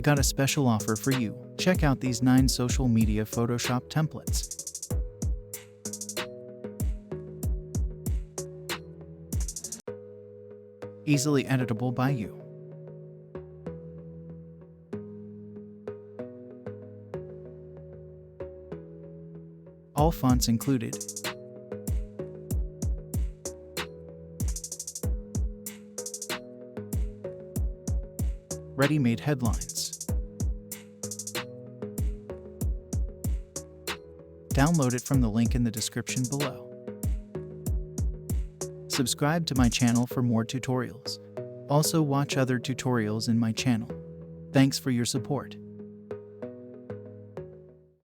I got a special offer for you. Check out these 9 social media Photoshop templates. Easily editable by you. All fonts included. Ready-made headlines. Download it from the link in the description below. Subscribe to my channel for more tutorials. Also watch other tutorials in my channel. Thanks for your support.